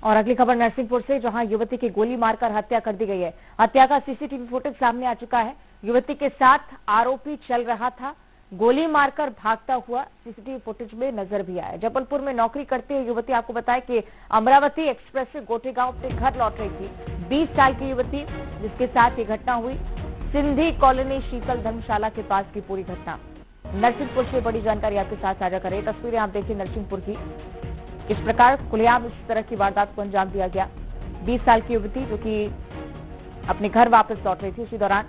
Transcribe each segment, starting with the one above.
और अगली खबर नरसिंहपुर से, जहां युवती की गोली मारकर हत्या कर दी गई है। हत्या का सीसीटीवी फुटेज सामने आ चुका है। युवती के साथ आरोपी चल रहा था, गोली मारकर भागता हुआ सीसीटीवी फुटेज में नजर भी आया। जबलपुर में नौकरी करते हुए युवती, आपको बताया कि अमरावती एक्सप्रेस से गोटेगांव अपने घर लौट रही थी। 20 साल की युवती जिसके साथ ये घटना हुई, सिंधी कॉलोनी शीतल धर्मशाला के पास की पूरी घटना। नरसिंहपुर से बड़ी जानकारी आपके साथ साझा करें। तस्वीरें आप देखिए नरसिंहपुर की, किस प्रकार खुलेआम इस तरह की वारदात को अंजाम दिया गया। 20 साल की युवती जो कि अपने घर वापस लौट रही थी, उसी दौरान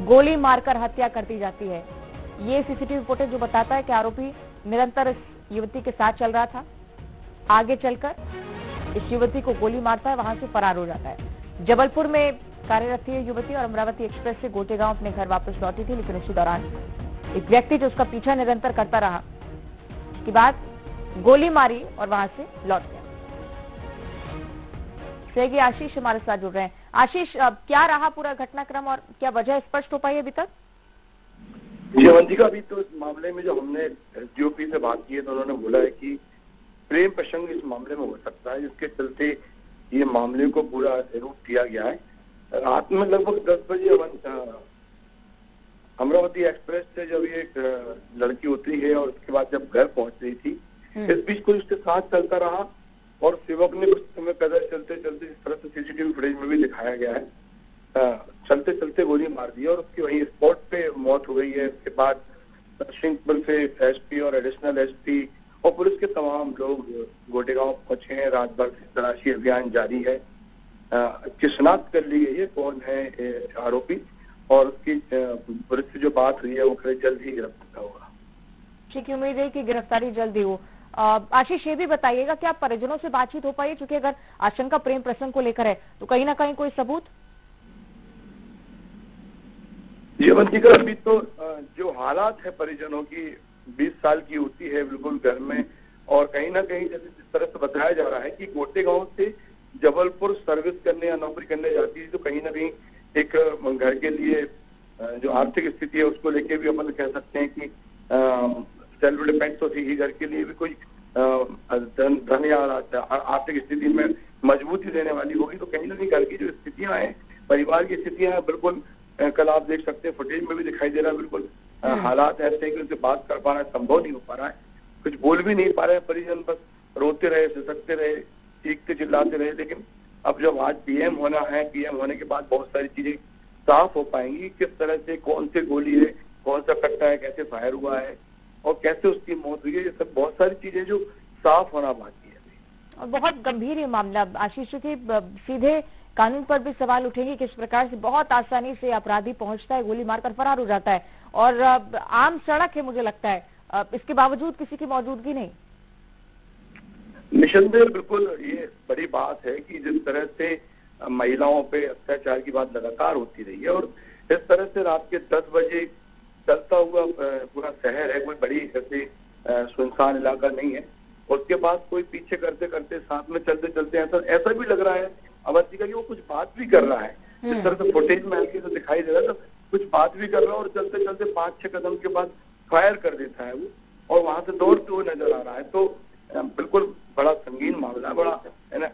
गोली मारकर हत्या कर दी जाती है। ये सीसीटीवी फुटेज जो बताता है कि आरोपी निरंतर इस युवती के साथ चल रहा था, आगे चलकर इस युवती को गोली मारता है, वहां से फरार हो जाता है। जबलपुर में कार्यरत थी युवती और अमरावती एक्सप्रेस से गोटेगांव अपने घर वापस लौटी थी, लेकिन उसी दौरान एक व्यक्ति जो उसका पीछा निरंतर करता रहा, उसके बाद गोली मारी और वहां से लौट गया। सहयोगी आशीष हमारे साथ जुड़ रहे हैं। आशीष, क्या रहा पूरा घटनाक्रम और क्या वजह स्पष्ट हो पाई अभी तक? जी अवंतिका, अभी तो इस मामले में जो हमने एसडीओपी से बात की है तो उन्होंने बोला है कि प्रेम प्रसंग इस मामले में हो सकता है, जिसके चलते ये मामले को पूरा रूप दिया गया है। रात में लगभग 10 बजे अमरावती एक्सप्रेस से जब ये एक लड़की उतरी है और उसके बाद जब घर पहुंच रही थी, इस बीच कोई उसके साथ चलता रहा और सेवक ने कुछ समय पैदल चलते चलते, इस तरह से सीसीटीवी फुटेज में भी दिखाया गया है, चलते चलते गोली मार दी और उसकी वहीं स्पॉट पे मौत हो गई है। इसके बाद नरसिंहपुर से एसपी और एडिशनल एसपी और पुलिस के तमाम लोग गोटेगांव पहुंचे हैं। रात भर तलाशी अभियान जारी है। इसकी शिनाख्त कर ली गई है कौन है आरोपी, और उसकी पुलिस से जो बात हुई है वो जल्द ही गिरफ्तार होगा। ठीक, उम्मीद है कि गिरफ्तारी जल्द ही हो। आशीष, ये भी बताइएगा कि आप परिजनों से बातचीत हो पाई, क्योंकि अगर आशंका प्रेम प्रसंग को लेकर है तो कहीं ना कहीं कोई सबूत? जी अवंतिका, अभी तो जो हालात है परिजनों की, 20 साल की होती है बिल्कुल घर में, और कहीं ना कहीं जैसे जिस तरह से बताया जा रहा है कि गोटेगांव से जबलपुर सर्विस करने या नौकरी करने जाती है, तो कहीं ना कहीं एक घर के लिए जो आर्थिक स्थिति है उसको लेके भी अपन कह सकते हैं कि सेल्फ डिपेंड तो थी ही, घर के लिए भी कोई धन या आर्थिक स्थिति में मजबूती देने वाली होगी, तो कहीं ना कहीं घर की जो स्थितियां हैं, परिवार की स्थितियां हैं, बिल्कुल कल आप देख सकते हैं फुटेज में भी दिखाई दे रहा है, बिल्कुल हालात ऐसे हैं कि उनसे बात कर पाना संभव नहीं हो पा रहा है, कुछ बोल भी नहीं पा रहे हैं परिजन, बस रोते रहे, सिसकते रहे, चीखते चिल्लाते रहे। लेकिन अब जब आज पीएम होना है, पीएम होने के बाद बहुत सारी चीजें साफ हो पाएंगी, किस तरह से कौन सी गोली है, कौन सा कट्टा है, कैसे फायर हुआ है और कैसे उसकी मौत हुई है, ये सब बहुत सारी चीजें जो साफ होना बाकी है। और बहुत गंभीर ये मामला आशीष, की सीधे कानून पर भी सवाल उठेंगे, किस प्रकार से बहुत आसानी से अपराधी पहुंचता है, गोली मारकर फरार हो जाता है, और आम सड़क है मुझे लगता है, इसके बावजूद किसी की मौजूदगी नहीं। निसंदेह बिल्कुल ये बड़ी बात है कि जिस तरह से महिलाओं पे अत्याचार की बात लगातार होती रही है, और इस तरह से रात के 10 बजे चलता हुआ पूरा शहर है, कोई बड़ी ऐसे सुनसान इलाका नहीं है, उसके बाद कोई पीछे करते करते साथ में चलते चलते ऐसा भी लग रहा है अवंतिका कि वो कुछ बात भी कर रहा है, जिस तरह से फुटेज में हल्के से दिखाई दे रहा है, तो कुछ बात भी कर रहा है और चलते चलते 5-6 कदम के बाद फायर कर देता है वो, और वहां से दौड़ते हुए नजर आ रहा है। तो बिल्कुल बड़ा संगीन मामला, बड़ा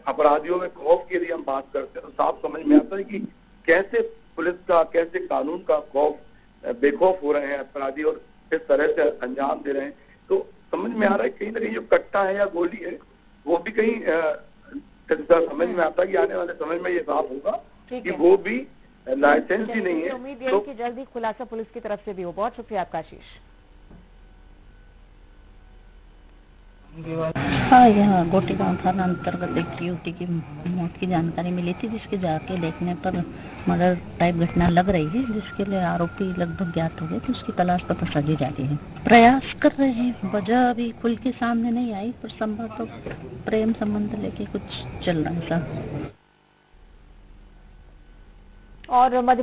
अपराधियों में खौफ की यदि हम बात करते हैं तो साफ समझ में आता है कि कैसे पुलिस का, कैसे कानून का खौफ, बेखौफ हो रहे हैं अपराधी और किस तरह से अंजाम दे रहे हैं। तो समझ में आ रहा है कहीं ना कहीं जो कट्टा है या गोली है वो भी कहीं समझ में आता है कि आने वाले समय में ये साफ होगा कि वो भी लाइसेंस ही नहीं है। उम्मीद है कि जल्दी खुलासा पुलिस की तरफ से भी हो। बहुत शुक्रिया आपका आशीष। हाँ, यहाँ गोटेगांव थाना अंतर्गत एक युवती की मौत की जानकारी मिली थी, जिसके जाके देखने पर मर्डर टाइप घटना लग रही है, जिसके लिए आरोपी लगभग ज्ञात हो गए, तो उसकी तलाश पता चली जाती है। प्रयास कर रहे हैं, वजह अभी खुल के सामने नहीं आई, पर संभव तो प्रेम संबंध लेके कुछ चल रहा है। और मध्य